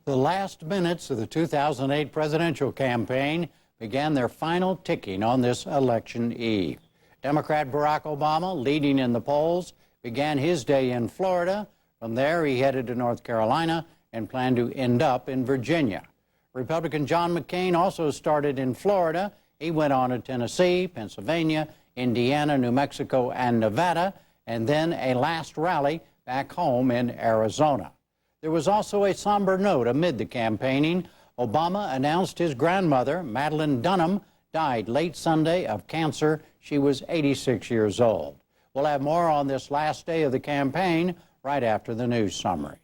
The last minutes of the 2008 presidential campaign began their final ticking on this election eve. Democrat Barack Obama, leading in the polls, began his day in Florida. From there, he headed to North Carolina and planned to end up in Virginia. Republican John McCain also started in Florida. He went on to Tennessee, Pennsylvania, Indiana, New Mexico, and Nevada, and then a last rally back home in Arizona. There was also a somber note amid the campaigning. Obama announced his grandmother, Madeline Dunham, died late Sunday of cancer. She was 86 years old. We'll have more on this last day of the campaign right after the news summary.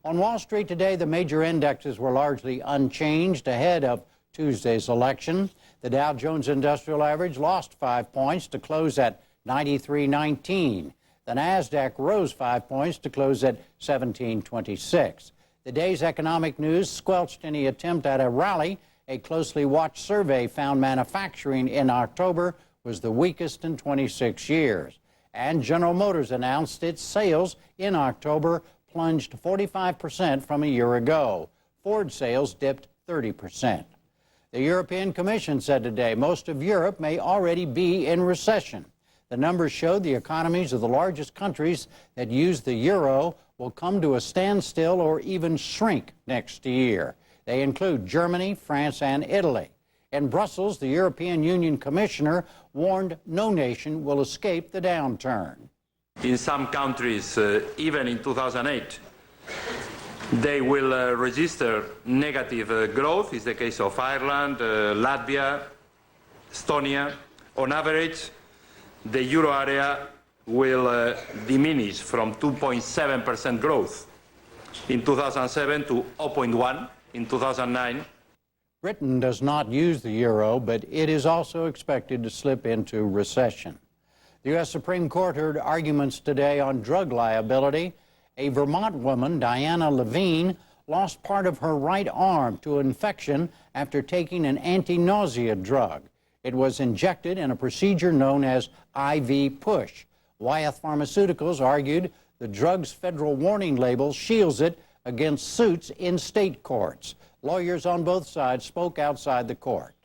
On Wall Street today, the major indexes were largely unchanged ahead of Tuesday's election. The Dow Jones Industrial Average lost 5 points to close at 93.19. The NASDAQ rose 5 points to close at 1726. The day's economic news squelched any attempt at a rally. A closely watched survey found manufacturing in October was the weakest in 26 years. And General Motors announced its sales in October plunged 45% from a year ago. Ford sales dipped 30%. The European Commission said today most of Europe may already be in recession. The numbers showed the economies of the largest countries that use the euro will come to a standstill or even shrink next year. They include Germany, France, and Italy. In Brussels, the European Union Commissioner warned no nation will escape the downturn. In some countries, even in 2008, they will register negative growth. It's the case of Ireland, Latvia, Estonia. On average, the euro area will diminish from 2.7% growth in 2007 to 0.1% in 2009. Britain does not use the euro, but it is also expected to slip into recession. The U.S. Supreme Court heard arguments today on drug liability. A Vermont woman, Diana Levine, lost part of her right arm to infection after taking an anti-nausea drug. It was injected in a procedure known as IV push. Wyeth Pharmaceuticals argued the drug's federal warning label shields it against suits in state courts. Lawyers on both sides spoke outside the court.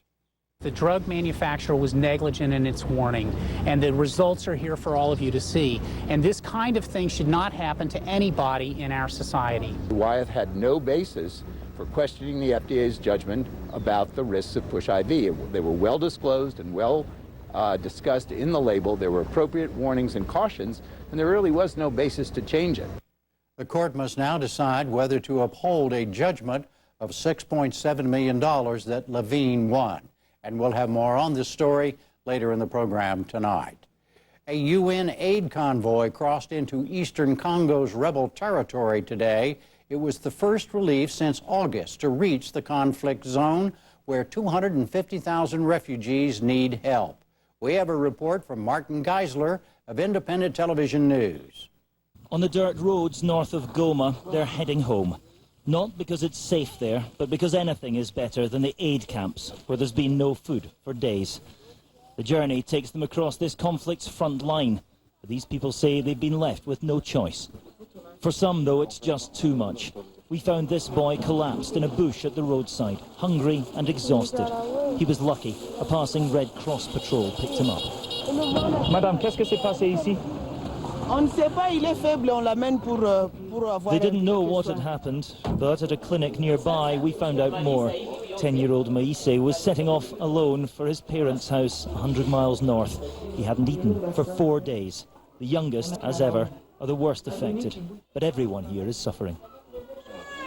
The drug manufacturer was negligent in its warning, and the results are here for all of you to see. And this kind of thing should not happen to anybody in our society. Wyeth had no basis for questioning the FDA's judgment about the risks of push IV. They were well disclosed and well discussed in the label. There were appropriate warnings and cautions, and there really was no basis to change it. The court must now decide whether to uphold a judgment of $6.7 million that Levine won. And we'll have more on this story later in the program tonight. A UN aid convoy crossed into eastern Congo's rebel territory today. It was the first relief since August to reach the conflict zone where 250,000 refugees need help. We have a report from Martin Geisler of Independent Television News. On the dirt roads north of Goma, they're heading home. Not because it's safe there, but because anything is better than the aid camps, where there's been no food for days. The journey takes them across this conflict's front line, but these people say they've been left with no choice. For some, though, it's just too much. We found this boy collapsed in a bush at the roadside, hungry and exhausted. He was lucky. A passing Red Cross patrol picked him up. Madame, qu'est-ce que s'est passé ici? They didn't know what had happened, but at a clinic nearby we found out more. 10-year-old Maïse was setting off alone for his parents' house 100 miles north. He hadn't eaten for 4 days. The youngest, as ever, are the worst affected, but everyone here is suffering.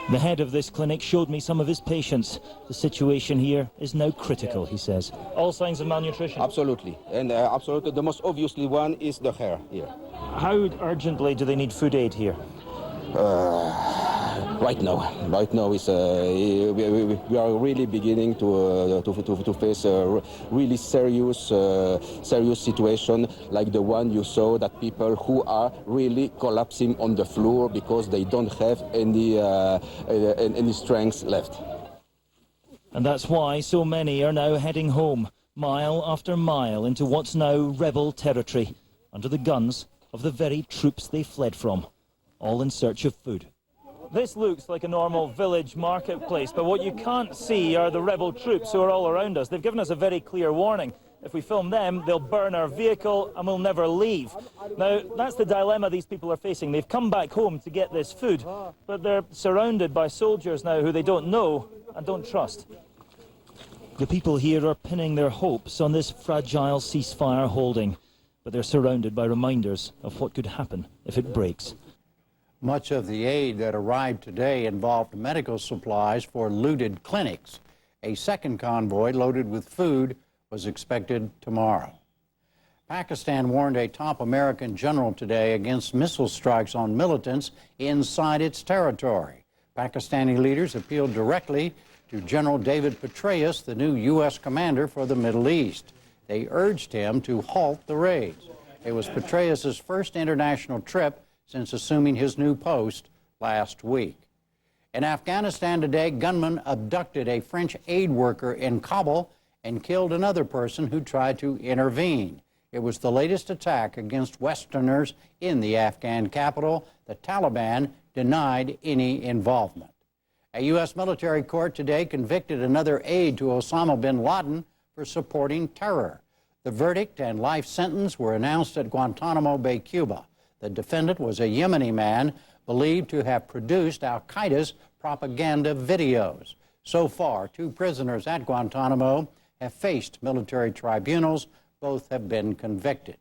The head of this clinic showed me some of his patients. The situation here is now critical, he says. All signs of malnutrition? Absolutely, and absolutely the most obviously one is the hair here. How urgently do they need food aid here? Right now is we are really beginning to face a really serious situation like the one you saw, that people who are really collapsing on the floor because they don't have any strength left. And that's why so many are now heading home, mile after mile into what's now rebel territory, under the guns of the very troops they fled from, all in search of food. This looks like a normal village marketplace, but what you can't see are the rebel troops who are all around us. They've given us a very clear warning. If we film them, they'll burn our vehicle and we'll never leave. Now, that's the dilemma these people are facing. They've come back home to get this food, but they're surrounded by soldiers now who they don't know and don't trust. The people here are pinning their hopes on this fragile ceasefire holding, but they're surrounded by reminders of what could happen if it breaks. Much of the aid that arrived today involved medical supplies for looted clinics. A second convoy loaded with food was expected tomorrow. Pakistan warned a top American general today against missile strikes on militants inside its territory. Pakistani leaders appealed directly to General David Petraeus, the new U.S. commander for the Middle East. They urged him to halt the raids. It was Petraeus' first international trip since assuming his new post last week. In Afghanistan today, gunmen abducted a French aid worker in Kabul and killed another person who tried to intervene. It was the latest attack against Westerners in the Afghan capital. The Taliban denied any involvement. A U.S. military court today convicted another aide to Osama bin Laden for supporting terror. The verdict and life sentence were announced at Guantanamo Bay, Cuba. The defendant was a Yemeni man believed to have produced al-Qaeda's propaganda videos. So far, 2 prisoners at Guantanamo have faced military tribunals. Both have been convicted.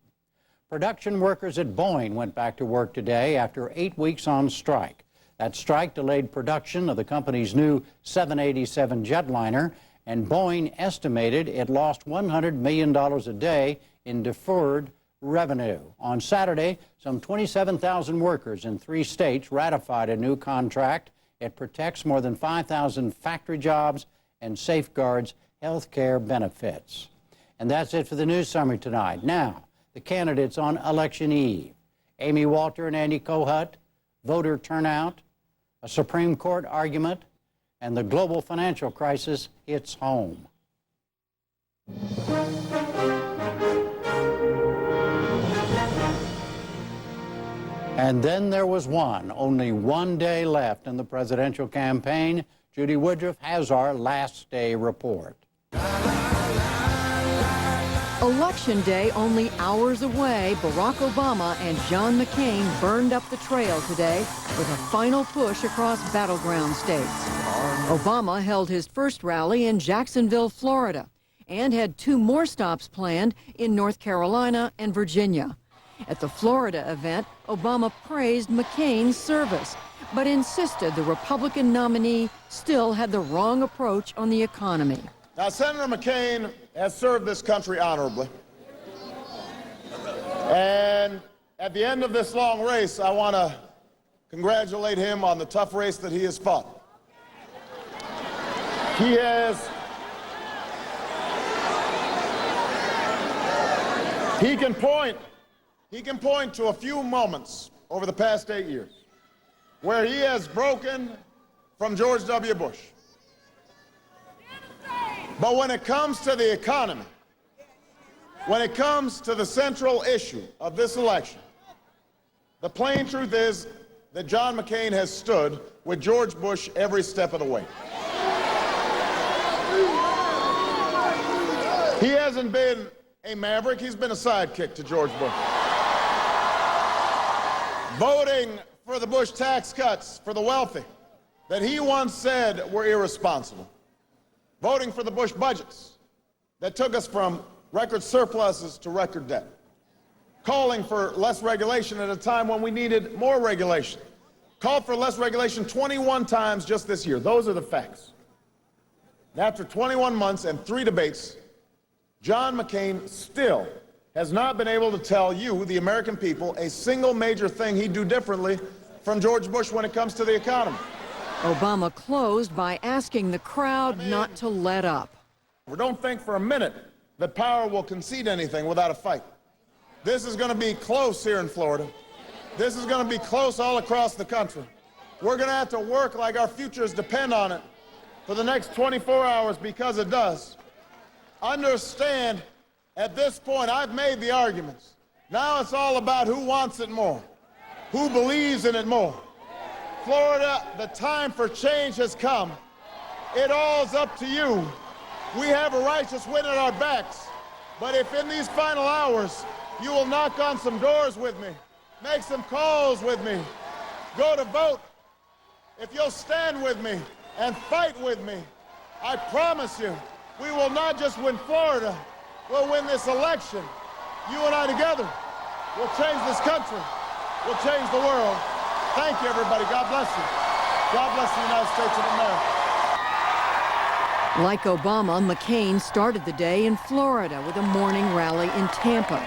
Production workers at Boeing went back to work today after 8 weeks on strike. That strike delayed production of the company's new 787 jetliner, and Boeing estimated it lost $100 million a day in deferred revenue. On Saturday, some 27,000 workers in 3 states ratified a new contract. It protects more than 5,000 factory jobs and safeguards health care benefits. And that's it for the news summary tonight. Now, the candidates on election eve. Amy Walter and Andy Kohut, voter turnout, a Supreme Court argument, and the global financial crisis hits home. And then there was only one day left in the presidential campaign. Judy Woodruff has our last day report. Election day only hours away, Barack Obama and John McCain burned up the trail today with a final push across battleground states. Obama held his first rally in Jacksonville, Florida, and had 2 more stops planned in North Carolina and Virginia. At the Florida event, Obama praised McCain's service, but insisted the Republican nominee still had the wrong approach on the economy. Now, Senator McCain has served this country honorably. And at the end of this long race, I want to congratulate him on the tough race that he has fought. He can point to a few moments over the past 8 years where he has broken from George W. Bush. But when it comes to the economy, when it comes to the central issue of this election, the plain truth is that John McCain has stood with George Bush every step of the way. He hasn't been a maverick, he's been a sidekick to George Bush. Voting for the Bush tax cuts for the wealthy that he once said were irresponsible. Voting for the Bush budgets that took us from record surpluses to record debt. Calling for less regulation at a time when we needed more regulation. Called for less regulation 21 times just this year. Those are the facts. And after 21 months and 3 debates, John McCain still has not been able to tell you, the American people, a single major thing he'd do differently from George Bush when it comes to the economy. Obama closed by asking the crowd not to let up. Don't think for a minute that power will concede anything without a fight. This is going to be close here in Florida. This is going to be close all across the country. We're going to have to work like our futures depend on it for the next 24 hours because it does. Understand, at this point, I've made the arguments. Now it's all about who wants it more, who believes in it more. Florida, the time for change has come. It all's up to you. We have a righteous win at our backs. But if in these final hours you will knock on some doors with me, make some calls with me, go to vote, if you'll stand with me and fight with me, I promise you, we will not just win Florida, we'll win this election. You and I together will change this country, will change the world. Thank you, everybody. God bless you. God bless the United States of America. Like Obama, McCain started the day in Florida with a morning rally in Tampa.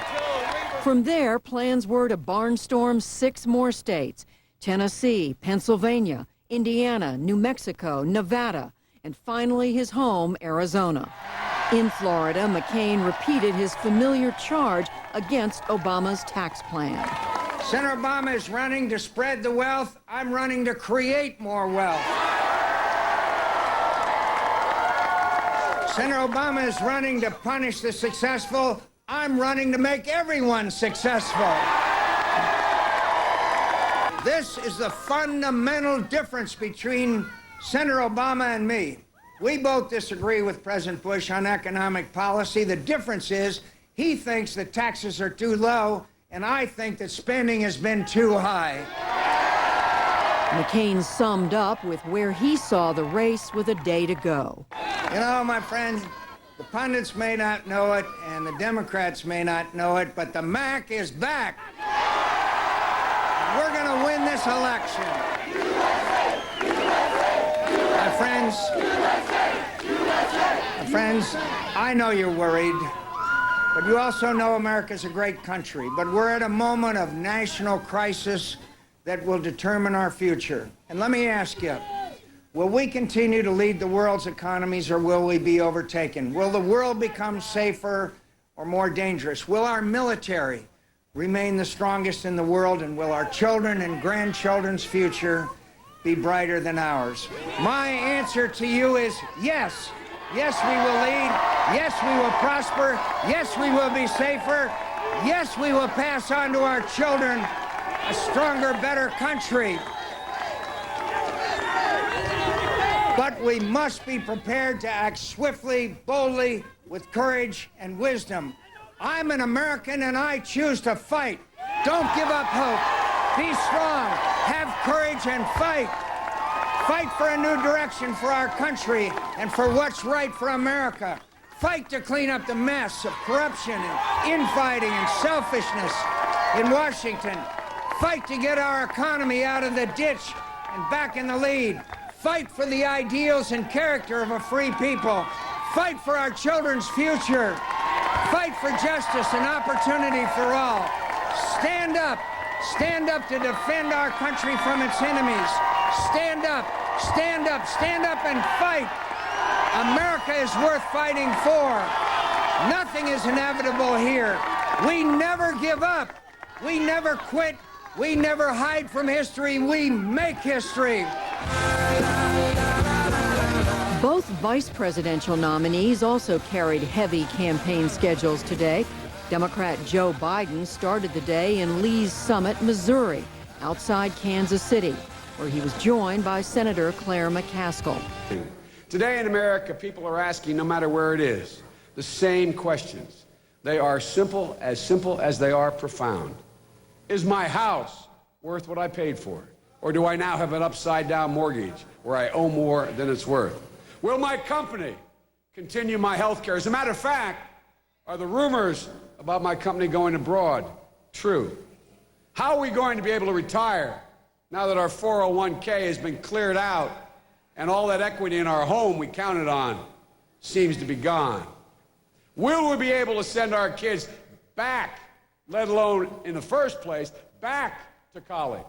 From there, plans were to barnstorm 6 more states: Tennessee, Pennsylvania, Indiana, New Mexico, Nevada, and finally his home, Arizona. In Florida, McCain repeated his familiar charge against Obama's tax plan. Senator Obama is running to spread the wealth. I'm running to create more wealth. Senator Obama is running to punish the successful. I'm running to make everyone successful. This is the fundamental difference between Senator Obama and me. We both disagree with President Bush on economic policy. The difference is he thinks that taxes are too low, and I think that spending has been too high. McCain summed up with where he saw the race with a day to go. You know, my friend, the pundits may not know it, and the Democrats may not know it, but the Mac is back. We're going to win this election. My friends, I know you're worried, but you also know America's a great country. But we're at a moment of national crisis that will determine our future. And let me ask you, will we continue to lead the world's economies, or will we be overtaken? Will the world become safer or more dangerous? Will our military remain the strongest in the world, and will our children and grandchildren's future be brighter than ours? My answer to you is yes. Yes, we will lead. Yes, we will prosper. Yes, we will be safer. Yes, we will pass on to our children a stronger, better country. But we must be prepared to act swiftly, boldly, with courage and wisdom. I'm an American and I choose to fight. Don't give up hope. Be strong. Have courage and fight. Fight for a new direction for our country and for what's right for America. Fight to clean up the mess of corruption and infighting and selfishness in Washington. Fight to get our economy out of the ditch and back in the lead. Fight for the ideals and character of a free people. Fight for our children's future. Fight for justice and opportunity for all. Stand up. Stand up to defend our country from its enemies. Stand up, stand up, stand up and fight. America is worth fighting for. Nothing is inevitable here. We never give up. We never quit. We never hide from history. We make history. Both vice presidential nominees also carried heavy campaign schedules today. Democrat Joe Biden started the day in Lee's Summit, Missouri, outside Kansas City, where he was joined by Senator Claire McCaskill. Today in America, people are asking, no matter where it is, the same questions. They are simple as they are profound. Is my house worth what I paid for? Or do I now have an upside-down mortgage where I owe more than it's worth? Will my company continue my health care? As a matter of fact, are the rumors about my company going abroad true? How are we going to be able to retire now that our 401k has been cleared out and all that equity in our home we counted on seems to be gone? Will we be able to send our kids back, let alone in the first place, back to college?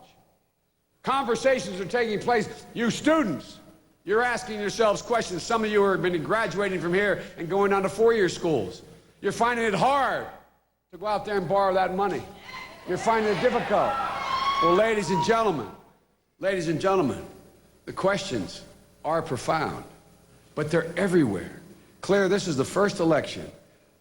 Conversations are taking place. You students, you're asking yourselves questions. Some of you have been graduating from here and going on to four-year schools. You're finding it hard to go out there and borrow that money. You're finding it difficult. Well, ladies and gentlemen, the questions are profound, but they're everywhere. Claire, this is the first election,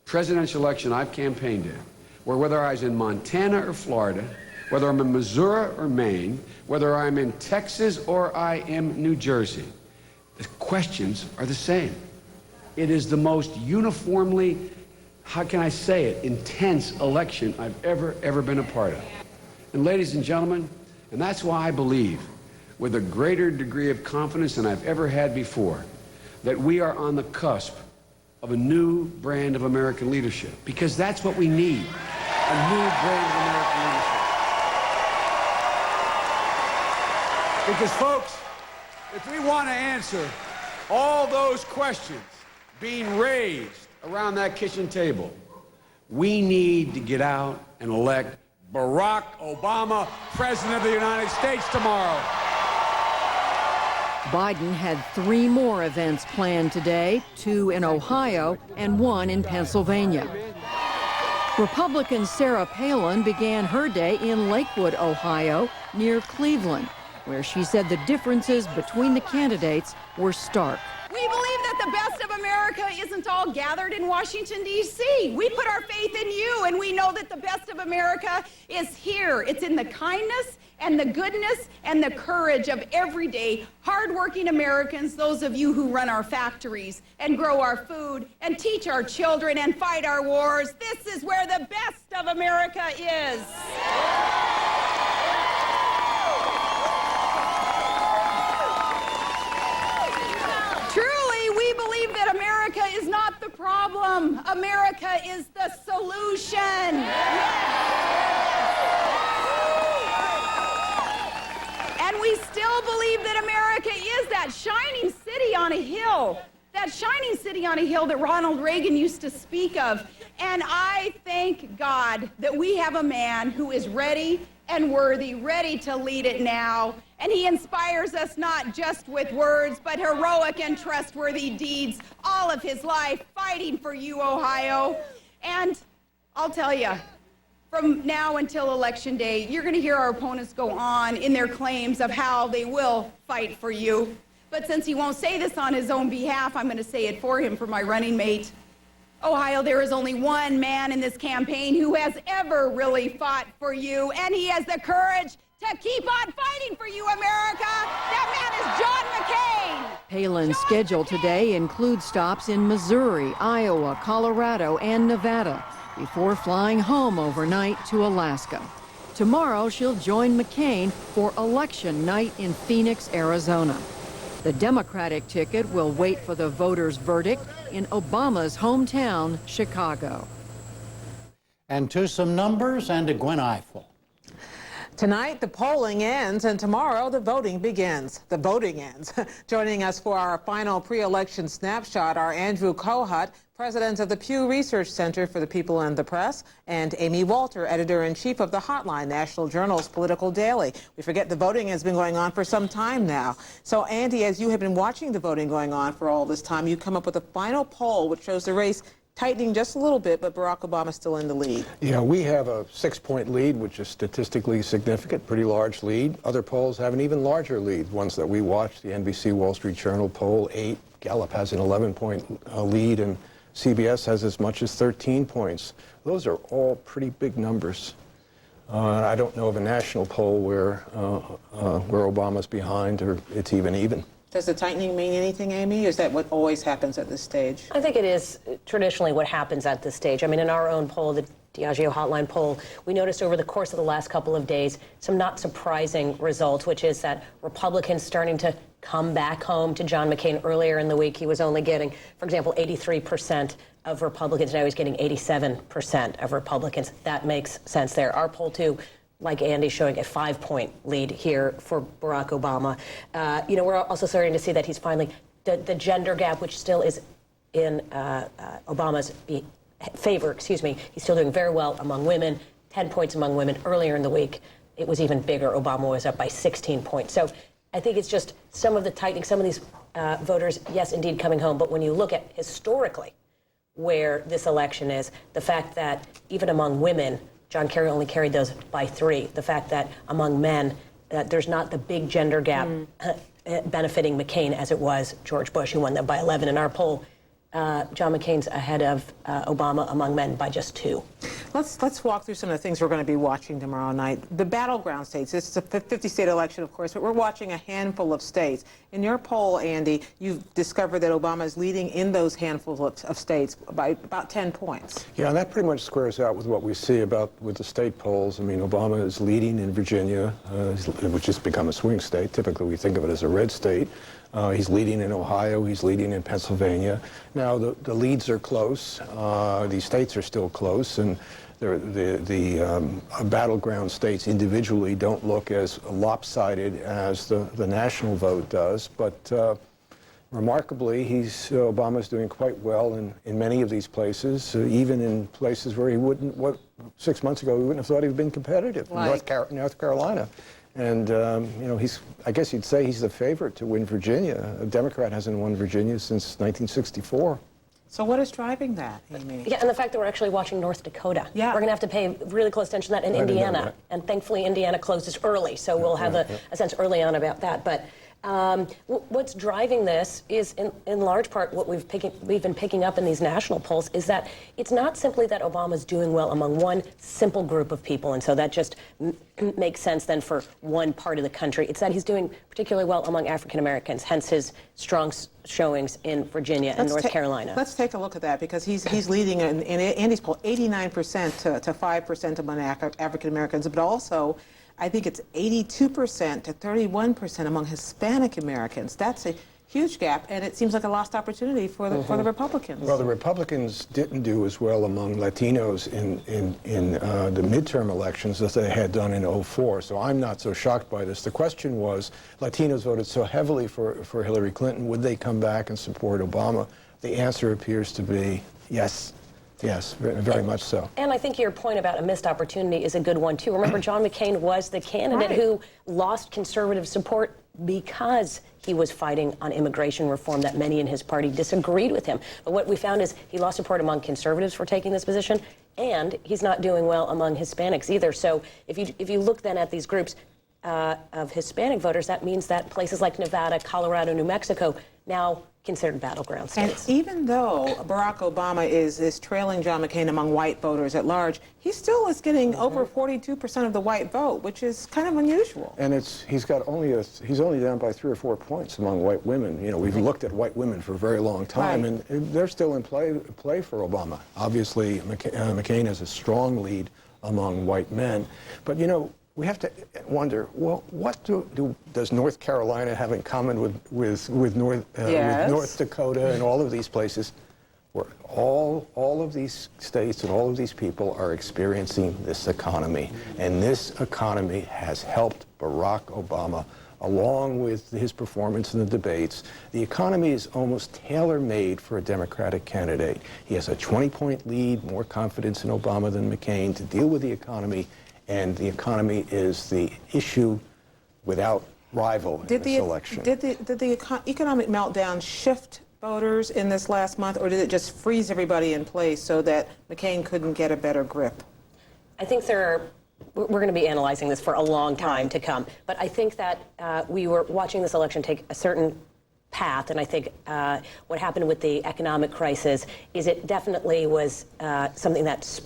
presidential election I've campaigned in, where whether I was in Montana or Florida, whether I'm in Missouri or Maine, whether I'm in Texas or I am New Jersey, the questions are the same. It is the most uniformly, how can I say it, intense election I've ever been a part of. And ladies and gentlemen, and that's why I believe, with a greater degree of confidence than I've ever had before, that we are on the cusp of a new brand of American leadership. Because that's what we need, a new brand of American leadership. Because folks, if we want to answer all those questions being raised around that kitchen table, we need to get out and elect Barack Obama President of the United States tomorrow. Biden had 3 more events planned today, 2 in Ohio and 1 in Pennsylvania. Republican Sarah Palin began her day in Lakewood, Ohio, near Cleveland, where she said the differences between the candidates were stark. We believe that the best of America isn't all gathered in Washington, D.C. We put our faith in you, and we know that the best of America is here. It's in the kindness and the goodness and the courage of everyday, hardworking Americans, those of you who run our factories and grow our food and teach our children and fight our wars. This is where the best of America is. Truly, we believe that America is not the problem. America is the solution. And we still believe that America is that shining city on a hill, that Ronald Reagan used to speak of. And I thank God that we have a man who is ready and worthy, ready to lead it now. And he inspires us not just with words, but heroic and trustworthy deeds all of his life, fighting for you, Ohio. And I'll tell you, from now until Election Day, you're going to hear our opponents go on in their claims of how they will fight for you. But since he won't say this on his own behalf, I'm going to say it for him, for my running mate. Ohio, there is only one man in this campaign who has ever really fought for you, and he has the courage to keep on fighting for you, America. That man is John McCain. Palin's schedule today includes stops in Missouri, Iowa, Colorado, and Nevada before flying home overnight to Alaska. Tomorrow, she'll join McCain for election night in Phoenix, Arizona. The Democratic ticket will wait for the voters' verdict in Obama's hometown, Chicago. And to some numbers and to Gwen Eiffel. Tonight, the polling ends, and tomorrow, the voting begins. The voting ends. Joining us for our final pre-election snapshot are Andrew Kohut, president of the Pew Research Center for the People and the Press, and Amy Walter, editor-in-chief of the Hotline, National Journal's Political Daily. We forget the voting has been going on for some time now. So, Andy, as you have been watching the voting going on for all this time, you come up with a final poll which shows the race tightening just a little bit, but Barack Obama still in the lead. Yeah, we have a 6-point lead, which is statistically significant, pretty large lead. Other polls have an even larger lead, ones that we watch, the NBC Wall Street Journal poll, 8. Gallup has an 11-point lead, and CBS has as much as 13 points. Those are all pretty big numbers. I don't know of a national poll where Obama's behind or it's even. Does the tightening mean anything, Amy? Is that what always happens at this stage? I think it is traditionally what happens at this stage. I mean, in our own poll, the Diageo Hotline poll, we noticed over the course of the last couple of days some not surprising results, which is that Republicans starting to come back home to John McCain. Earlier in the week, he was only getting, for example, 83% of Republicans. Now he's getting 87% of Republicans. That makes sense there. Our poll, too, like Andy, showing a 5-point lead here for Barack Obama. We're also starting to see that he's finally, the gender gap, which still is in Obama's favor, he's still doing very well among women, 10 points among women. Earlier in the week, it was even bigger. Obama was up by 16 points. So I think it's just some of the tightening, some of these voters, yes, indeed, coming home. But when you look at historically where this election is, the fact that even among women, John Kerry only carried those by 3. The fact that among men, there's not the big gender gap benefiting McCain as it was George Bush, who won them by 11. In our poll, John McCain's ahead of Obama among men by just 2. Let's walk through some of the things we're going to be watching tomorrow night. The battleground states. This is a 50-state election, of course, but we're watching a handful of states. In your poll, Andy, you've discovered that Obama is leading in those handfuls of states by about 10 points. Yeah, and that pretty much squares out with what we see with the state polls. I mean, Obama is leading in Virginia, which has become a swing state. Typically, we think of it as a red state. He's leading in Ohio. He's leading in Pennsylvania. Now, the leads are close. These states are still close, and the battleground states individually don't look as lopsided as the national vote does. But remarkably, Obama's doing quite well in many of these places, even in places where he wouldn't, 6 months ago, he wouldn't have thought he'd been competitive. Like North Carolina. And, I guess you'd say he's the favorite to win Virginia. A Democrat hasn't won Virginia since 1964. So what is driving that, Amy? Yeah, and the fact that we're actually watching North Dakota. Yeah. We're going to have to pay really close attention to that in Indiana. And thankfully, Indiana closes early, so we'll have a sense early on about that. But what's driving this is, in large part, what we've been picking up in these national polls is that it's not simply that Obama's doing well among one simple group of people, and so that just makes sense then for one part of the country. It's that he's doing particularly well among African Americans, hence his strong showings in Virginia and North Carolina. Let's take a look at that, because he's leading in Andy's poll 89% to 5% among African Americans, but also I think it's 82% to 31% among Hispanic Americans. That's a huge gap, and it seems like a lost opportunity for the Republicans. Well, the Republicans didn't do as well among Latinos in the midterm elections as they had done in 2004, so I'm not so shocked by this. The question was, Latinos voted so heavily for Hillary Clinton, would they come back and support Obama? The answer appears to be yes. Yes, very much so. And I think your point about a missed opportunity is a good one, too. Remember, John McCain was the candidate who lost conservative support because he was fighting on immigration reform that many in his party disagreed with him. But what we found is he lost support among conservatives for taking this position, and he's not doing well among Hispanics either. So if you look then at these groups of Hispanic voters, that means that places like Nevada, Colorado, New Mexico now considered battleground states. And even though Barack Obama is trailing John McCain among white voters at large, he still is getting over 42% of the white vote, which is kind of unusual. And he's only down by 3 or 4 points among white women. You know, we've looked at white women for a very long time, and they're still in play for Obama. Obviously, McCain has a strong lead among white men, but we have to wonder, well, what does North Carolina have in common with North Dakota and all of these places, where all of these states and all of these people are experiencing this economy, and this economy has helped Barack Obama along with his performance in the debates. The economy is almost tailor-made for a Democratic candidate. He has a 20-point lead, more confidence in Obama than McCain to deal with the economy. And the economy is the issue without rival in this election. Did the economic meltdown shift voters in this last month, or did it just freeze everybody in place so that McCain couldn't get a better grip? I think we're going to be analyzing this for a long time to come. But I think that we were watching this election take a certain path, and I think what happened with the economic crisis is it definitely was something that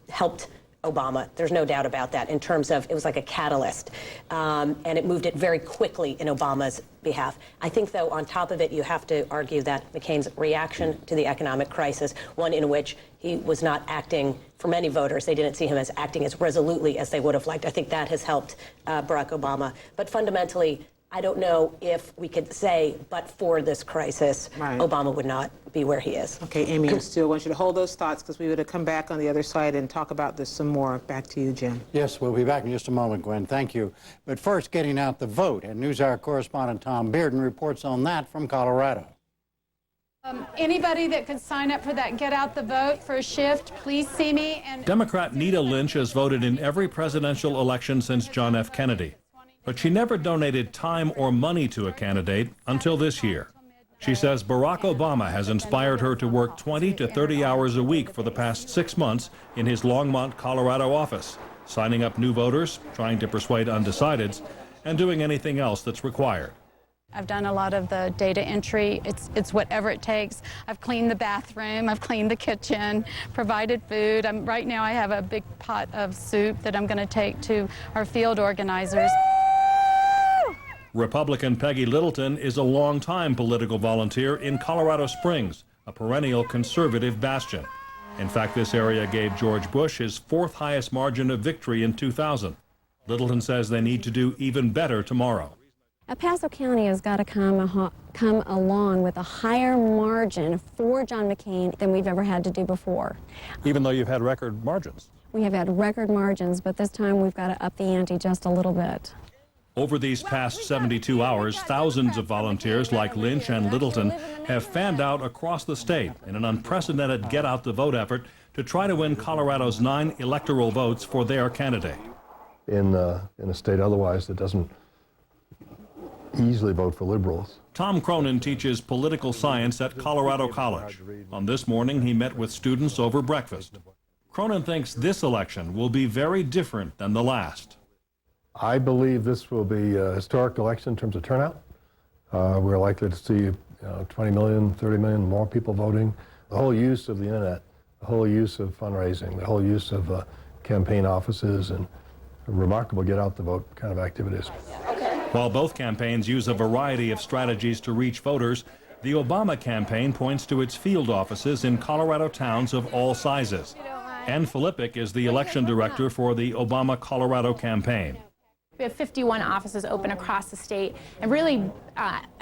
helped Obama. There's no doubt about that in terms of it was like a catalyst, and it moved it very quickly in Obama's behalf. I think, though, on top of it, you have to argue that McCain's reaction to the economic crisis, one in which he was not acting, for many voters, they didn't see him as acting as resolutely as they would have liked. I think that has helped Barack Obama. But fundamentally, I don't know if we could say, but for this crisis, Obama would not be where he is. Okay, Amy, I still want you to hold those thoughts, because we would have come back on the other side and talk about this some more. Back to you, Jim. Yes, we'll be back in just a moment, Gwen. Thank you. But first, getting out the vote. And NewsHour correspondent Tom Bearden reports on that from Colorado. Anybody that could sign up for that Get Out the Vote for a shift, please see me. And Democrat Nita Lynch has voted in every presidential election since John F. Kennedy. But she never donated time or money to a candidate until this year. She says Barack Obama has inspired her to work 20 to 30 hours a week for the past 6 months in his Longmont, Colorado office, signing up new voters, trying to persuade undecideds, and doing anything else that's required. I've done a lot of the data entry. It's whatever it takes. I've cleaned the bathroom, I've cleaned the kitchen, provided food. Right now I have a big pot of soup that I'm going to take to our field organizers. Republican Peggy Littleton is a longtime political volunteer in Colorado Springs, a perennial conservative bastion. In fact, this area gave George Bush his fourth highest margin of victory in 2000. Littleton says they need to do even better tomorrow. El Paso County has got to come along with a higher margin for John McCain than we've ever had to do before. Even though you've had record margins. We have had record margins, but this time we've got to up the ante just a little bit. Over these past 72 hours, thousands of volunteers like Lynch and Littleton have fanned out across the state in an unprecedented get-out-the-vote effort to try to win Colorado's 9 electoral votes for their candidate. In a state otherwise that doesn't easily vote for liberals. Tom Cronin teaches political science at Colorado College. On this morning, he met with students over breakfast. Cronin thinks this election will be very different than the last. I believe this will be a historic election in terms of turnout. We're likely to see 20 million, 30 million more people voting. The whole use of the internet, the whole use of fundraising, the whole use of campaign offices and remarkable get-out-the-vote kind of activities. While both campaigns use a variety of strategies to reach voters, the Obama campaign points to its field offices in Colorado towns of all sizes. Ann Filippic is the election director for the Obama Colorado campaign. We have 51 offices open across the state and really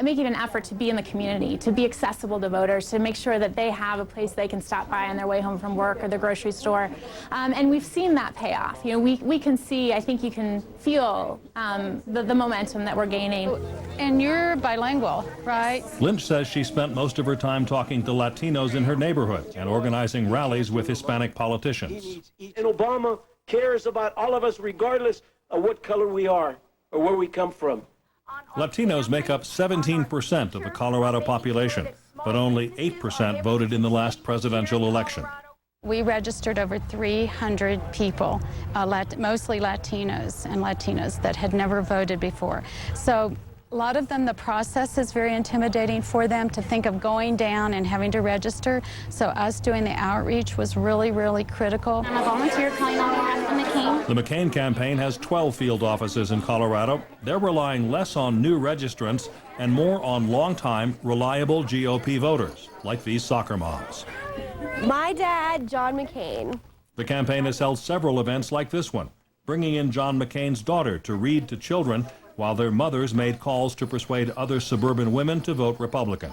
making an effort to be in the community, to be accessible to voters, to make sure that they have a place they can stop by on their way home from work or the grocery store. And we've seen that pay off. You know, we can see, I think you can feel the momentum that we're gaining. And you're bilingual, right? Lynch says she spent most of her time talking to Latinos in her neighborhood and organizing rallies with Hispanic politicians. And Obama cares about all of us regardless of what color we are or where we come from. Latinos make up 17% of the Colorado population, but only 8% voted in the last presidential election. We registered over 300 people, mostly Latinos and Latinas that had never voted before. So a lot of them, the process is very intimidating for them to think of going down and having to register. So us doing the outreach was really, really critical. I'm a volunteer calling on behalf of McCain. The McCain campaign has 12 field offices in Colorado. They're relying less on new registrants and more on longtime, reliable GOP voters, like these soccer moms. My dad, John McCain. The campaign has held several events like this one, bringing in John McCain's daughter to read to children while their mothers made calls to persuade other suburban women to vote Republican.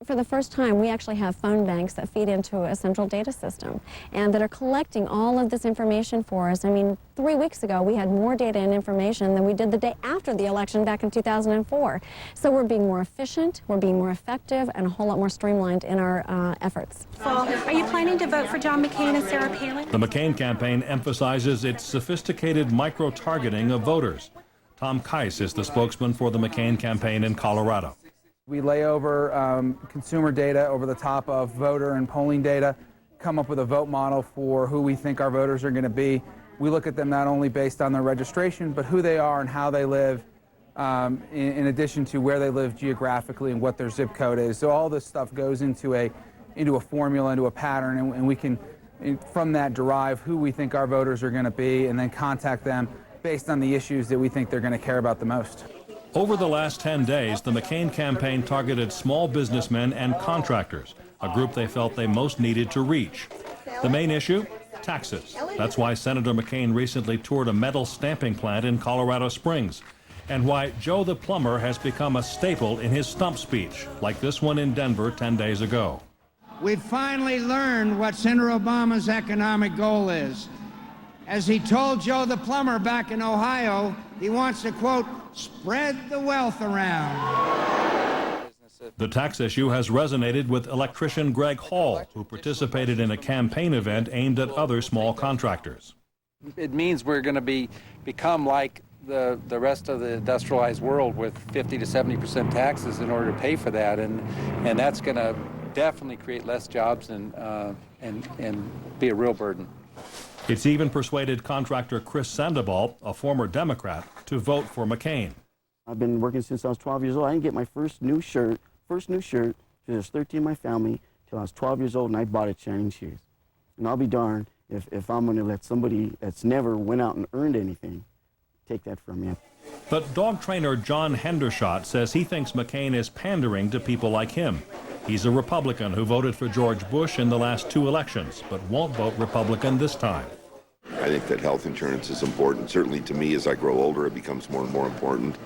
For the first time, we actually have phone banks that feed into a central data system and that are collecting all of this information for us. I mean, 3 weeks ago, we had more data and information than we did the day after the election back in 2004. So we're being more efficient, we're being more effective, and a whole lot more streamlined in our efforts. Are you planning to vote for John McCain and Sarah Palin? The McCain campaign emphasizes its sophisticated micro-targeting of voters. Tom Keiss is the spokesman for the McCain campaign in Colorado. We lay over consumer data over the top of voter and polling data, come up with a vote model for who we think our voters are going to be. We look at them not only based on their registration, but who they are and how they live, in addition to where they live geographically and what their zip code is. So all this stuff goes into a formula, into a pattern, and we can, from that, derive who we think our voters are going to be and then contact them based on the issues that we think they're going to care about the most. Over the last 10 days, the McCain campaign targeted small businessmen and contractors, a group they felt they most needed to reach. The main issue? Taxes. That's why Senator McCain recently toured a metal stamping plant in Colorado Springs, and why Joe the Plumber has become a staple in his stump speech, like this one in Denver 10 days ago. We've finally learned what Senator Obama's economic goal is. As he told Joe the Plumber back in Ohio, he wants to, quote, spread the wealth around. The tax issue has resonated with electrician Greg Hall, who participated in a campaign event aimed at other small contractors. It means we're going to become like the rest of the industrialized world with 50 to 70% taxes in order to pay for that, and that's going to definitely create less jobs and be a real burden. It's even persuaded contractor Chris Sandoval, a former Democrat, to vote for McCain. I've been working since I was 12 years old. I didn't get my first new shirt, because there's 13 in my family, till I was 12 years old, and I bought it Shining Shoes. And I'll be darned if I'm going to let somebody that's never went out and earned anything take that from me. But dog trainer John Hendershot says he thinks McCain is pandering to people like him. He's a Republican who voted for George Bush in the last 2 elections, but won't vote Republican this time. I think that health insurance is important. Certainly to me, as I grow older, it becomes more and more important.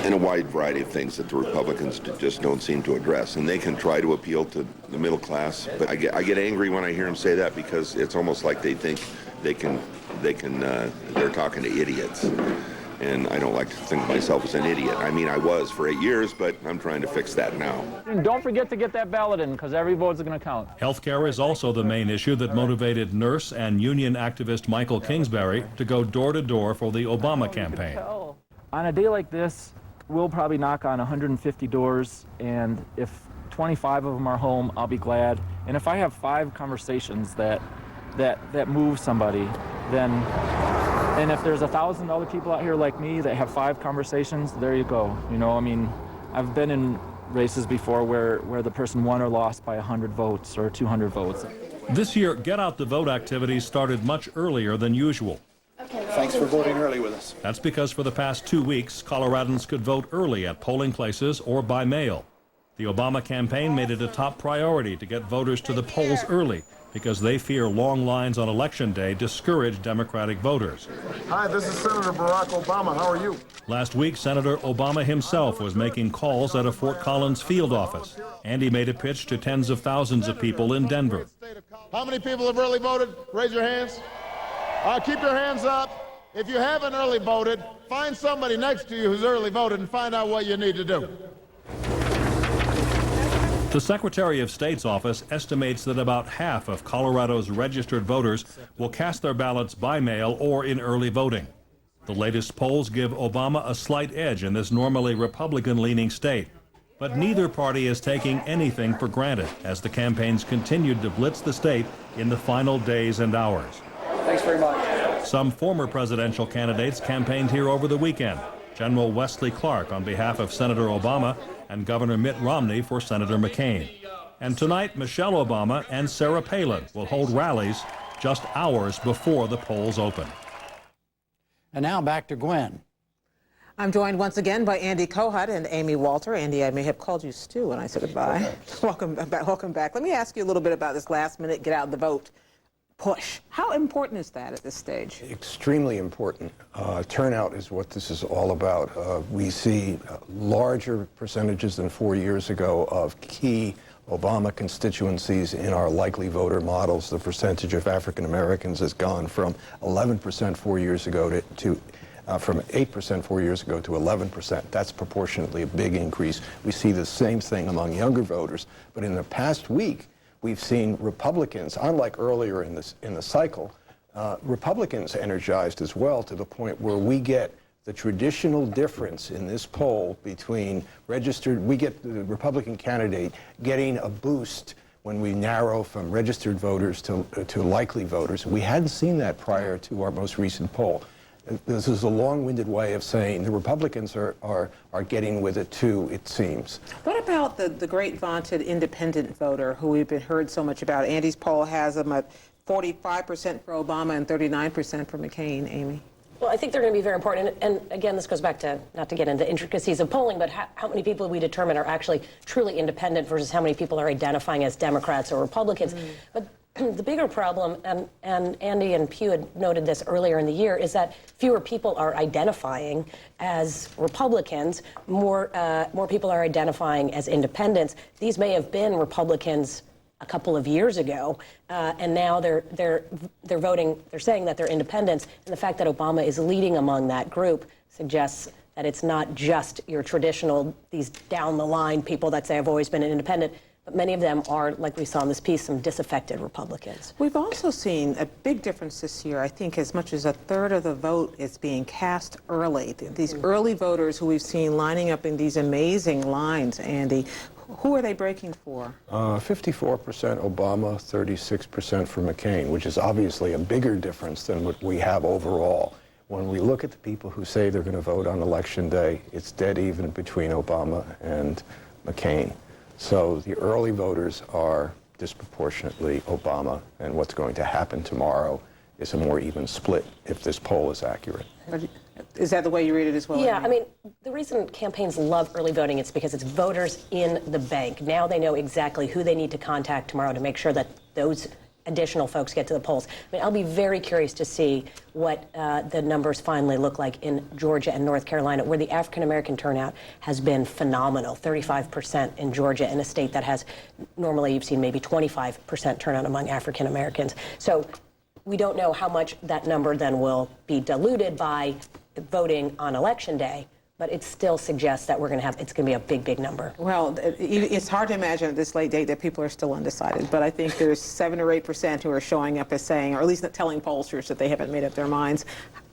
And a wide variety of things that the Republicans just don't seem to address. And they can try to appeal to the middle class, but I get angry when I hear them say that, because it's almost like they think they're talking to idiots. And I don't like to think of myself as an idiot. I mean, I was for 8 years, but I'm trying to fix that now. And don't forget to get that ballot in, because every vote's going to count. Healthcare is also the main issue that motivated nurse and union activist Michael Kingsbury to go door to door for the Obama campaign. On a day like this, we'll probably knock on 150 doors, and if 25 of them are home, I'll be glad. And if I have 5 conversations that move somebody, then, and if there's 1,000 other people out here like me that have 5 conversations, there you go. You know, I mean, I've been in races before where the person won or lost by 100 votes or 200 votes. This year, Get Out the Vote activities started much earlier than usual. Thanks for voting early with us. That's because for the past 2 weeks, Coloradans could vote early at polling places or by mail. The Obama campaign made it a top priority to get voters to the polls early, because they fear long lines on Election Day discourage Democratic voters. Hi, this is Senator Barack Obama. How are you? Last week, Senator Obama himself was making calls at a Fort Collins field office, and he made a pitch to tens of thousands of people in Denver. How many people have early voted? Raise your hands. Keep your hands up. If you haven't early voted, find somebody next to you who's early voted and find out what you need to do. The Secretary of State's office estimates that about half of Colorado's registered voters will cast their ballots by mail or in early voting. The latest polls give Obama a slight edge in this normally Republican-leaning state. But neither party is taking anything for granted as the campaigns continued to blitz the state in the final days and hours. Thanks very much. Some former presidential candidates campaigned here over the weekend. General Wesley Clark on behalf of Senator Obama and Governor Mitt Romney for Senator McCain. And tonight, Michelle Obama and Sarah Palin will hold rallies just hours before the polls open. And now back to Gwen. I'm joined once again by Andy Kohut and Amy Walter. Andy, I may have called you Stu when I said goodbye. Welcome back. Let me ask you a little bit about this last-minute get out the vote push. How important is that at this stage? Extremely important. Turnout is what this is all about. We see larger percentages than 4 years ago of key Obama constituencies in our likely voter models. The percentage of African Americans has gone from 11% 4 years ago from 8% 4 years ago to 11%. That's proportionately a big increase. We see the same thing among younger voters. But in the past week, we've seen Republicans, unlike earlier in the cycle, Republicans energized as well, to the point where we get the traditional difference in this poll between we get the Republican candidate getting a boost when we narrow from registered voters to likely voters. We hadn't seen that prior to our most recent poll. This is a long-winded way of saying the Republicans are getting with it too, it seems. What about the great vaunted independent voter who we've heard so much about? Andy's poll has them at 45% for Obama and 39% for McCain. Amy? Well, I think they're going to be very important. And again, this goes back to, not to get into intricacies of polling, but how many people we determine are actually truly independent versus how many people are identifying as Democrats or Republicans. But the bigger problem, and Andy and Pew had noted this earlier in the year, is that fewer people are identifying as Republicans. More people are identifying as independents. These may have been Republicans a couple of years ago, and now they're voting. They're saying that they're independents, and the fact that Obama is leading among that group suggests that it's not just your traditional, these down the line people that say I've always been an independent. But many of them are, like we saw in this piece, some disaffected Republicans. We've also seen a big difference this year. I think as much as a third of the vote is being cast early. These early voters who we've seen lining up in these amazing lines, Andy, who are they breaking for? 54% Obama, 36% for McCain, which is obviously a bigger difference than what we have overall. when we look at the people who say they're going to vote on Election Day, it's dead even between Obama and McCain. So the early voters are disproportionately Obama, and what's going to happen tomorrow is a more even split if this poll is accurate. Is that the way you read it as well? Yeah, Amy? I mean, the reason campaigns love early voting is because it's voters in the bank. Now they know exactly who they need to contact tomorrow to make sure that those additional folks get to the polls. I mean, I'll be very curious to see what the numbers finally look like in Georgia and North Carolina, where the African-American turnout has been phenomenal. 35% in Georgia, in a state that has, normally you've seen maybe 25% turnout among African-Americans. So we don't know how much that number then will be diluted by voting on Election Day, but it still suggests that it's going to be a big, big number. Well, it's hard to imagine at this late date that people are still undecided, but I think there's 7 or 8% who are showing up as saying, or at least telling pollsters that they haven't made up their minds.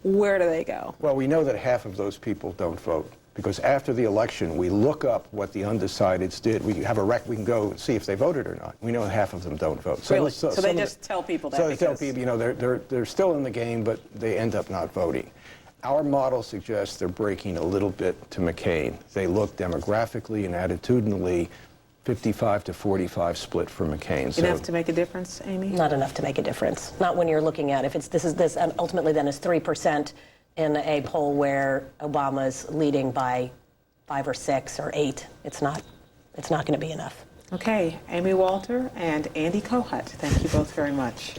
Where do they go? Well, we know that half of those people don't vote, because after the election, we look up what the undecideds did. We have we can go see if they voted or not. We know half of them don't vote. Really? So they just tell people that? So they tell people, you know, they're still in the game, but they end up not voting. Our model suggests they're breaking a little bit to McCain. They look demographically and attitudinally 55 to 45 split for McCain. Enough to make a difference, Amy? Not enough to make a difference. Not when you're looking at if this and ultimately then is 3% in a poll where Obama's leading by 5 or 6 or 8. It's not going to be enough. Okay, Amy Walter and Andy Kohut, thank you both very much.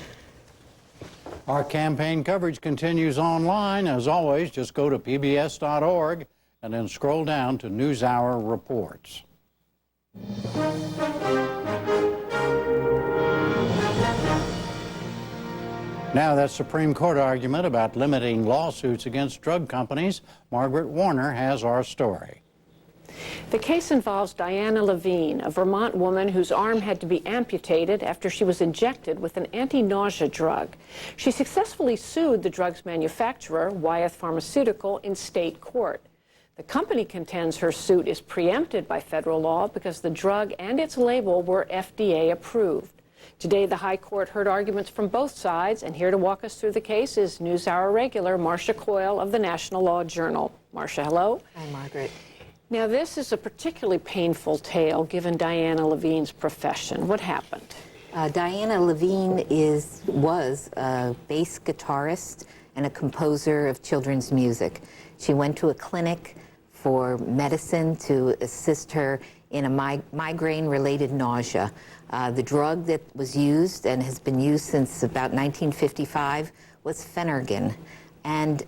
Our campaign coverage continues online. As always, just go to pbs.org and then scroll down to NewsHour Reports. Now, that Supreme Court argument about limiting lawsuits against drug companies, Margaret Warner has our story. The case involves Diana Levine, a Vermont woman whose arm had to be amputated after she was injected with an anti-nausea drug. She successfully sued the drug's manufacturer, Wyeth Pharmaceutical, in state court. The company contends her suit is preempted by federal law because the drug and its label were FDA approved. Today, the High Court heard arguments from both sides, and here to walk us through the case is NewsHour regular Marcia Coyle of the National Law Journal. Marcia, hello. Hi, Margaret. Now, this is a particularly painful tale given Diana Levine's profession. What happened? Diana Levine was a bass guitarist and a composer of children's music. She went to a clinic for medicine to assist her in a migraine-related nausea. The drug that was used and has been used since about 1955 was Phenergan, and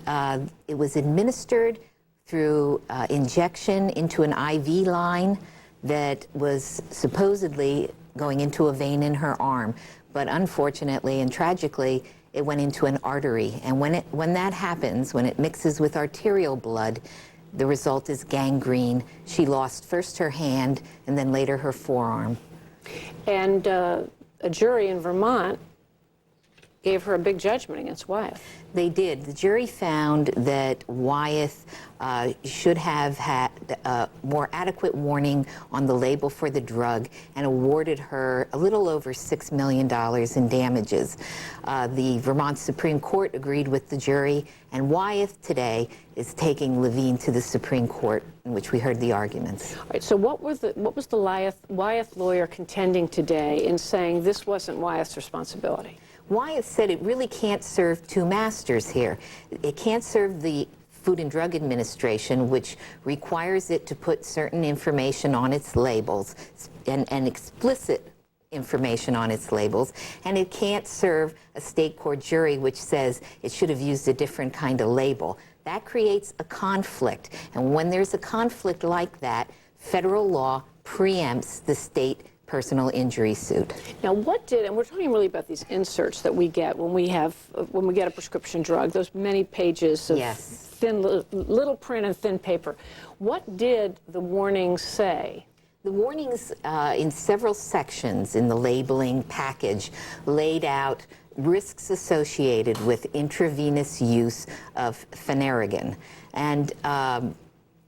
it was administered through injection into an IV line that was supposedly going into a vein in her arm. But unfortunately and tragically, it went into an artery. And when that happens, when it mixes with arterial blood, the result is gangrene. She lost first her hand and then later her forearm. And a jury in Vermont gave her a big judgment against Wyeth. They did. The jury found that Wyeth should have had more adequate warning on the label for the drug and awarded her a little over $6 million in damages. The Vermont Supreme Court agreed with the jury, and Wyeth today is taking Levine to the Supreme Court, in which we heard the arguments. All right, so what was the Wyeth lawyer contending today in saying this wasn't Wyeth's responsibility? Wyeth said it really can't serve two masters here. It can't serve the Food and Drug Administration, which requires it to put certain information on its labels and explicit information on its labels, and it can't serve a state court jury which says it should have used a different kind of label. That creates a conflict, and when there's a conflict like that, federal law preempts the state personal injury suit. Now, and we're talking really about these inserts that we get when we get a prescription drug, those many pages of thin, little print and thin paper. What did the warnings say? The warnings in several sections in the labeling package laid out risks associated with intravenous use of Phenergan. And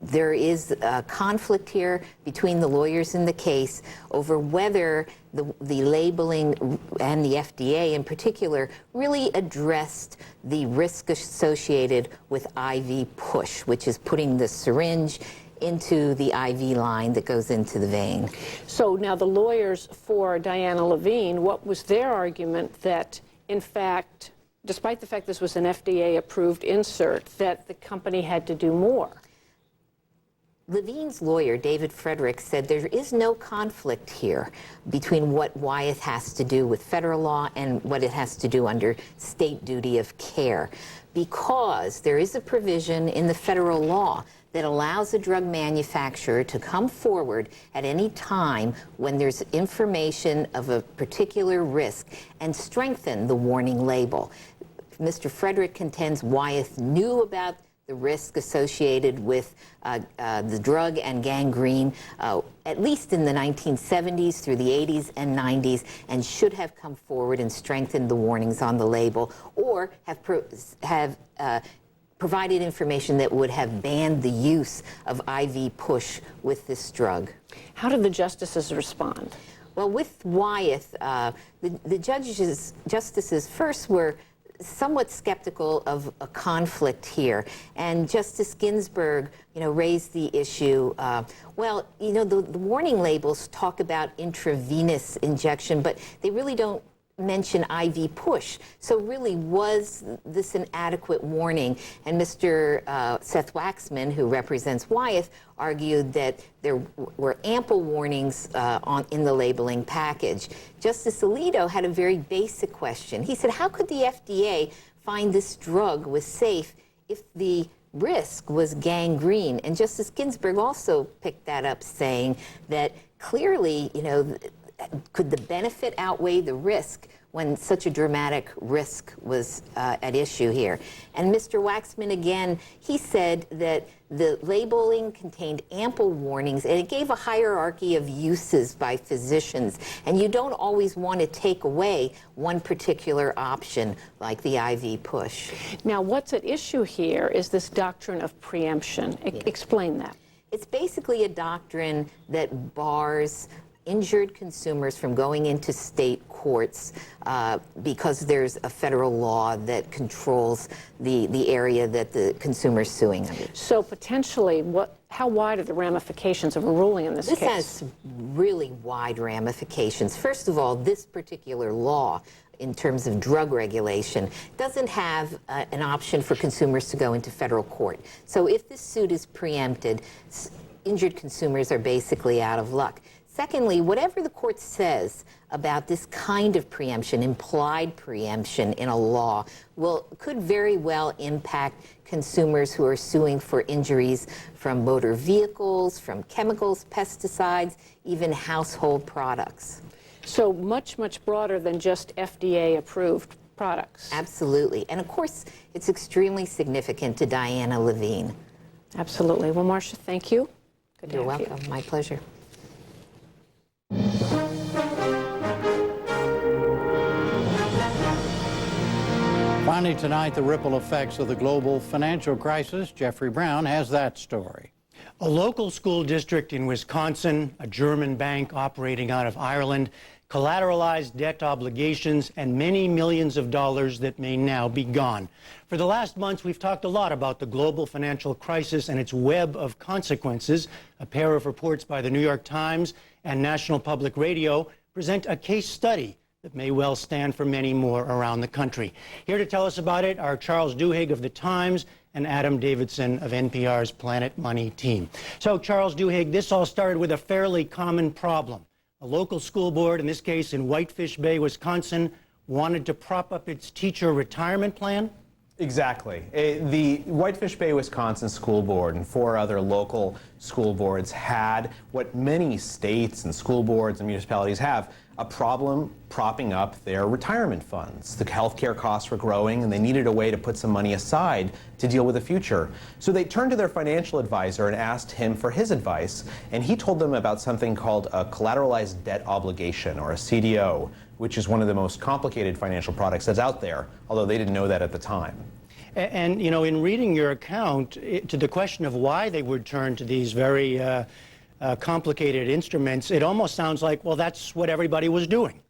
there is a conflict here between the lawyers in the case over whether the labeling and the FDA in particular really addressed the risk associated with IV push, which is putting the syringe into the IV line that goes into the vein. So now the lawyers for Diana Levine, what was their argument that, in fact, despite the fact this was an FDA-approved insert, that the company had to do more? Levine's lawyer, David Frederick, said there is no conflict here between what Wyeth has to do with federal law and what it has to do under state duty of care, because there is a provision in the federal law that allows a drug manufacturer to come forward at any time when there's information of a particular risk and strengthen the warning label. Mr. Frederick contends Wyeth knew about the risk associated with the drug and gangrene, at least in the 1970s through the 80s and 90s, and should have come forward and strengthened the warnings on the label, or have provided information that would have banned the use of IV push with this drug. How did the justices respond? Well, with Wyeth, the justices first were somewhat skeptical of a conflict here, and Justice Ginsburg, raised the issue. The warning labels talk about intravenous injection, but they really don't mention IV push. So really, was this an adequate warning? And Mr. Seth Waxman, who represents Wyeth, argued that there were ample warnings in the labeling package. Justice Alito had a very basic question. He said, how could the FDA find this drug was safe if the risk was gangrene? And Justice Ginsburg also picked that up, saying that clearly, could the benefit outweigh the risk when such a dramatic risk was at issue here? And Mr. Waxman, again, he said that the labeling contained ample warnings, and it gave a hierarchy of uses by physicians. And you don't always want to take away one particular option, like the IV push. Now, what's at issue here is this doctrine of preemption. Explain that. It's basically a doctrine that bars injured consumers from going into state courts because there's a federal law that controls the area that the consumer is suing under. So potentially, how wide are the ramifications of a ruling in this case? This has really wide ramifications. First of all, this particular law, in terms of drug regulation, doesn't have an option for consumers to go into federal court. So if this suit is preempted, injured consumers are basically out of luck. Secondly, whatever the court says about this kind of preemption, implied preemption in a law, could very well impact consumers who are suing for injuries from motor vehicles, from chemicals, pesticides, even household products. So much, much broader than just FDA-approved products. Absolutely. And of course, it's extremely significant to Diana Levine. Absolutely. Well, Marcia, thank you. Good to You're have welcome. My pleasure. Finally tonight, the ripple effects of the global financial crisis. Jeffrey Brown has that story. A local school district in Wisconsin, a German bank operating out of Ireland, collateralized debt obligations, and many millions of dollars that may now be gone. For the last months, we've talked a lot about the global financial crisis and its web of consequences. A pair of reports by the New York Times and National Public Radio present a case study that may well stand for many more around the country. Here to tell us about it are Charles Duhigg of the Times and Adam Davidson of NPR's Planet Money team. So, Charles Duhigg, this all started with a fairly common problem. A local school board, in this case in Whitefish Bay, Wisconsin, wanted to prop up its teacher retirement plan? Exactly. The Whitefish Bay, Wisconsin School Board and 4 other local school boards had what many states and school boards and municipalities have, a problem propping up their retirement funds. The healthcare costs were growing and they needed a way to put some money aside to deal with the future. So they turned to their financial advisor and asked him for his advice, and he told them about something called a collateralized debt obligation, or a CDO, which is one of the most complicated financial products that's out there, although they didn't know that at the time. And you know, in reading your account, to the question of why they would turn to these very complicated instruments, it almost sounds like, well, that's what everybody was doing.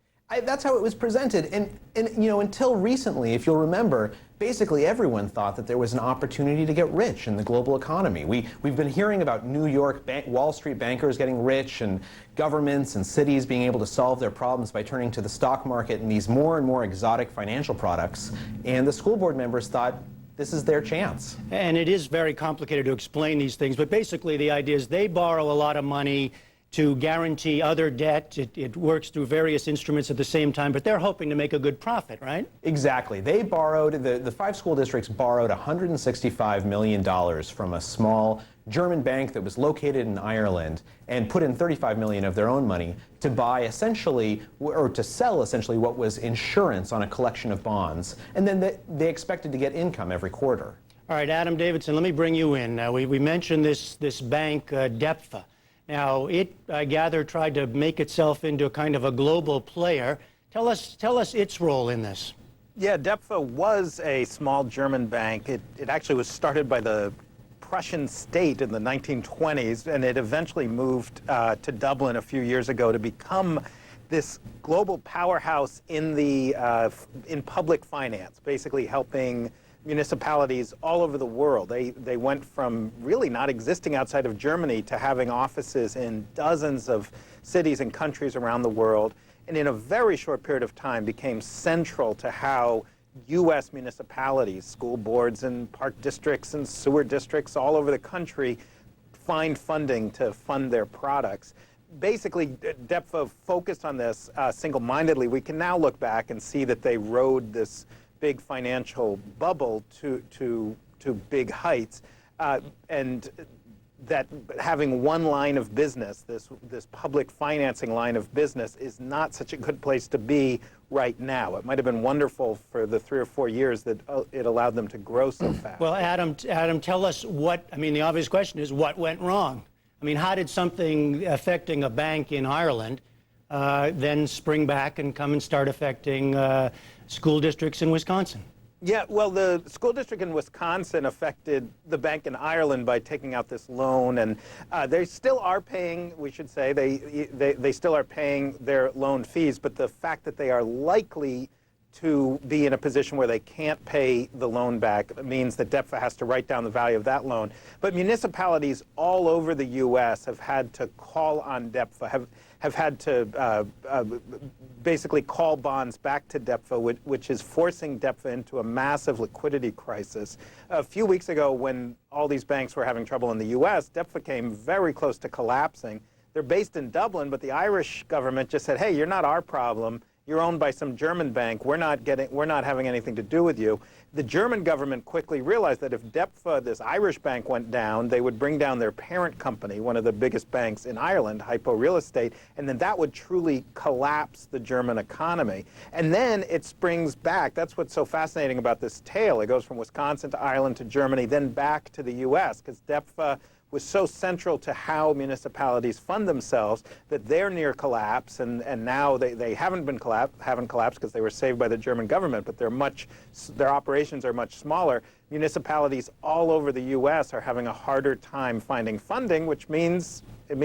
That's how it was presented. And you know, until recently, if you'll remember, basically everyone thought that there was an opportunity to get rich in the global economy. We've been hearing about New York Wall Street bankers getting rich and governments and cities being able to solve their problems by turning to the stock market and these more and more exotic financial products. And the school board members thought this is their chance. And it is very complicated to explain these things, but basically the idea is they borrow a lot of money to guarantee other debt. It works through various instruments at the same time, but they're hoping to make a good profit, right? Exactly. They borrowed, the 5 school districts borrowed $165 million from a small German bank that was located in Ireland and put in $35 million of their own money to buy essentially, or to sell essentially what was insurance on a collection of bonds. And then they expected to get income every quarter. All right, Adam Davidson, let me bring you in. We mentioned this bank, DEPFA. Now, it, I gather, tried to make itself into a kind of a global player. Tell us its role in this. Yeah, DEPFA was a small German bank. It actually was started by the Prussian state in the 1920s, and it eventually moved to Dublin a few years ago to become this global powerhouse in public finance, basically helping municipalities all over the world. They went from really not existing outside of Germany to having offices in dozens of cities and countries around the world, and in a very short period of time became central to how U.S. municipalities, school boards and park districts and sewer districts all over the country find funding to fund their products. Basically, DEPFA focused on this single-mindedly. We can now look back and see that they rode this big financial bubble to big heights, and that having one line of business, this public financing line of business, is not such a good place to be right now. It might have been wonderful for the 3 or 4 years that it allowed them to grow so fast. Well, Adam, tell us what, I mean, the obvious question is what went wrong? I mean, how did something affecting a bank in Ireland then spring back and come and start affecting school districts in Wisconsin? Yeah, well, the school district in Wisconsin affected the bank in Ireland by taking out this loan, and they still are paying, we should say, they still are paying their loan fees, but the fact that they are likely to be in a position where they can't pay the loan back means that DEPFA has to write down the value of that loan. But municipalities all over the U.S. have had to call on DEPFA, have had to basically call bonds back to DEPFA, which is forcing DEPFA into a massive liquidity crisis. A few weeks ago, when all these banks were having trouble in the U.S., DEPFA came very close to collapsing. They're based in Dublin, but the Irish government just said, hey, you're not our problem. You're owned by some German bank. We're not having anything to do with you. The German government quickly realized that if DEPFA, this Irish bank, went down, they would bring down their parent company, one of the biggest banks in Ireland, Hypo Real Estate, and then that would truly collapse the German economy. And then it springs back. That's what's so fascinating about this tale. It goes from Wisconsin to Ireland to Germany, then back to the U.S., because DEPFA was so central to how municipalities fund themselves that they're near collapse, and now they haven't collapsed because they were saved by the German government, but their operations are much smaller. Municipalities all over the U.S. are having a harder time finding funding, which means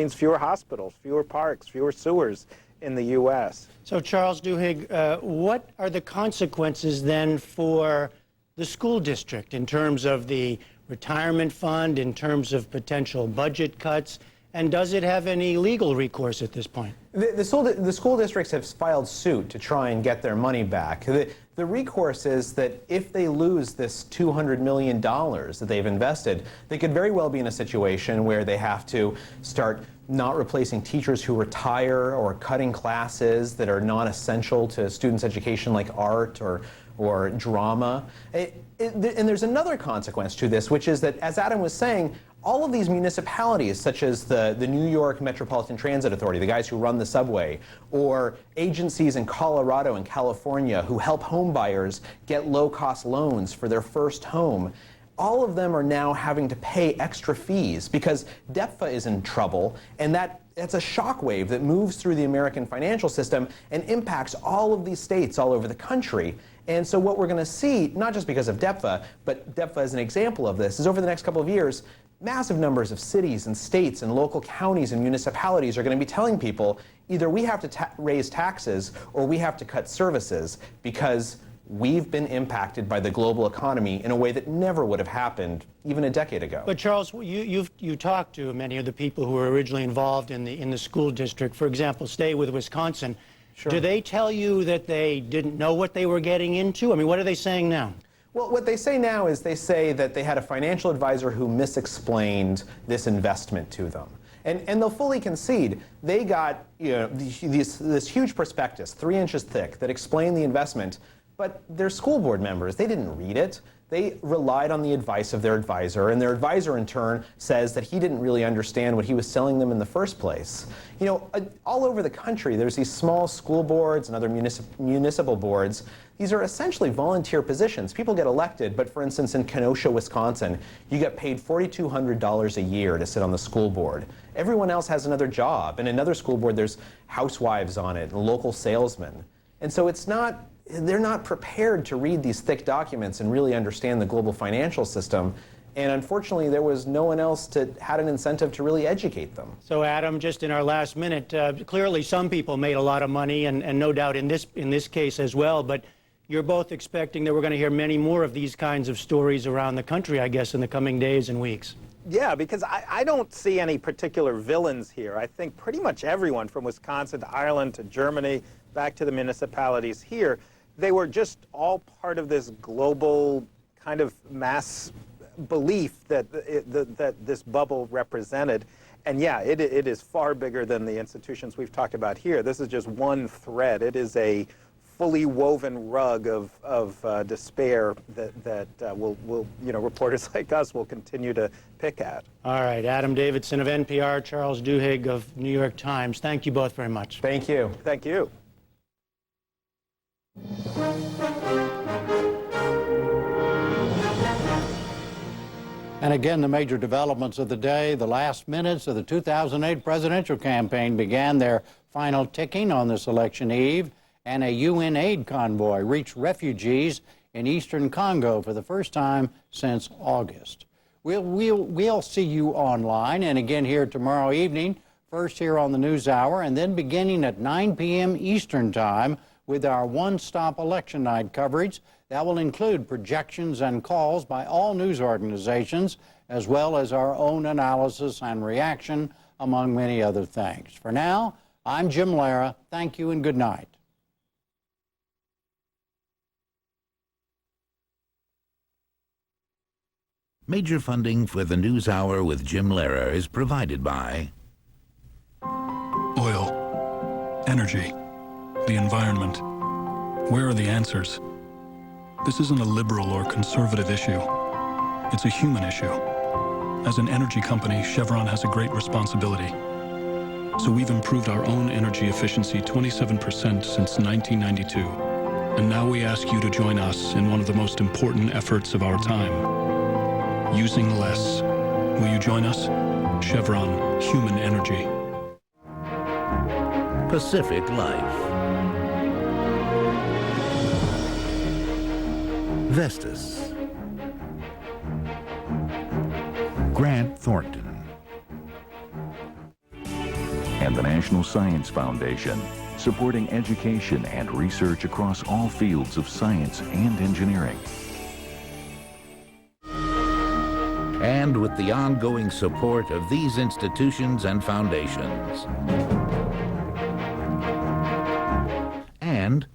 fewer hospitals, fewer parks, fewer sewers in the U.S. So, Charles Duhigg, what are the consequences then for the school district in terms of the retirement fund, in terms of potential budget cuts, and does it have any legal recourse at this point? The school districts have filed suit to try and get their money back. The recourse is that if they lose this $200 million that they've invested, they could very well be in a situation where they have to start not replacing teachers who retire or cutting classes that are non-essential to students' education, like art or drama. And there's another consequence to this, which is that, as Adam was saying, all of these municipalities, such as the New York Metropolitan Transit Authority, the guys who run the subway, or agencies in Colorado and California who help home buyers get low-cost loans for their first home, all of them are now having to pay extra fees because DEPFA is in trouble, and that it's a shockwave that moves through the American financial system and impacts all of these states all over the country. And so what we're going to see, not just because of DEPFA, but DEPFA is an example of this, is over the next couple of years, massive numbers of cities and states and local counties and municipalities are going to be telling people either we have to raise taxes or we have to cut services because we've been impacted by the global economy in a way that never would have happened even a decade ago. But Charles, you talked to many of the people who were originally involved in the school district. For example, stay with Wisconsin. Sure. Do they tell you that they didn't know what they were getting into? I mean, what are they saying now? Well, what they say now is they say that they had a financial advisor who misexplained this investment to them. And they'll fully concede they got this huge prospectus, 3 inches thick, that explained the investment. But they're school board members. They didn't read it. They relied on the advice of their advisor, and their advisor in turn says that he didn't really understand what he was selling them in the first place. You know, all over the country, there's these small school boards and other municipal boards. These are essentially volunteer positions. People get elected, but for instance, in Kenosha, Wisconsin, you get paid $4,200 a year to sit on the school board. Everyone else has another job. And another school board, there's housewives on it and local salesmen. And so they're not prepared to read these thick documents and really understand the global financial system. And unfortunately, there was no one else that had an incentive to really educate them. So Adam, just in our last minute, clearly some people made a lot of money, and no doubt in this case as well, but you're both expecting that we're going to hear many more of these kinds of stories around the country, I guess, in the coming days and weeks. Yeah, because I don't see any particular villains here. I think pretty much everyone from Wisconsin to Ireland to Germany, back to the municipalities here, they were just all part of this global kind of mass belief that that this bubble represented. And yeah, it is far bigger than the institutions we've talked about here. This is just one thread. It is a fully woven rug of despair that reporters like us will continue to pick at. All right, Adam Davidson of NPR, Charles Duhigg of New York Times. Thank you both very much. Thank you. Thank you. And again, the major developments of the day. The last minutes of the 2008 presidential campaign began their final ticking on this election eve, and a UN aid convoy reached refugees in eastern Congo for the first time since August. We'll see you online and again here tomorrow evening, first here on the NewsHour, and then beginning at 9 p.m. Eastern Time with our one-stop election night coverage. That will include projections and calls by all news organizations, as well as our own analysis and reaction, among many other things. For now, I'm Jim Lara. Thank you and good night. Major funding for the NewsHour with Jim Lara is provided by oil, energy, the environment. Where are the answers? This isn't a liberal or conservative issue. It's a human issue. As an energy company, Chevron has a great responsibility. So we've improved our own energy efficiency 27% since 1992. And now we ask you to join us in one of the most important efforts of our time. Using less. Will you join us? Chevron, human energy. Pacific Life. Vestas. Grant Thornton. And the National Science Foundation, supporting education and research across all fields of science and engineering. And with the ongoing support of these institutions and foundations. And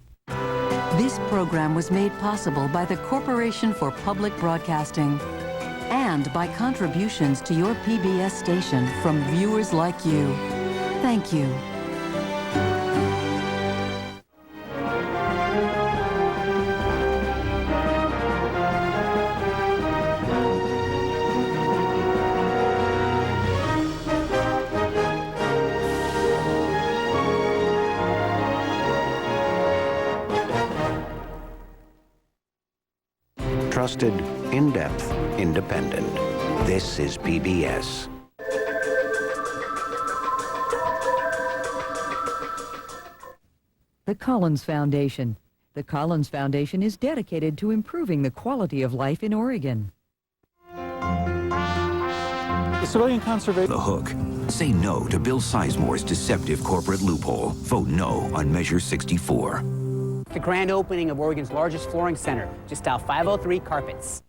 this program was made possible by the Corporation for Public Broadcasting and by contributions to your PBS station from viewers like you. Thank you. Trusted, in-depth, independent. This is PBS. the Collins Foundation. The Collins Foundation is dedicated to improving the quality of life in Oregon. The civilian conservation. The Hook. Say no to Bill Sizemore's deceptive corporate loophole. Vote no on Measure 64. The grand opening of Oregon's largest flooring center, just out 503 carpets.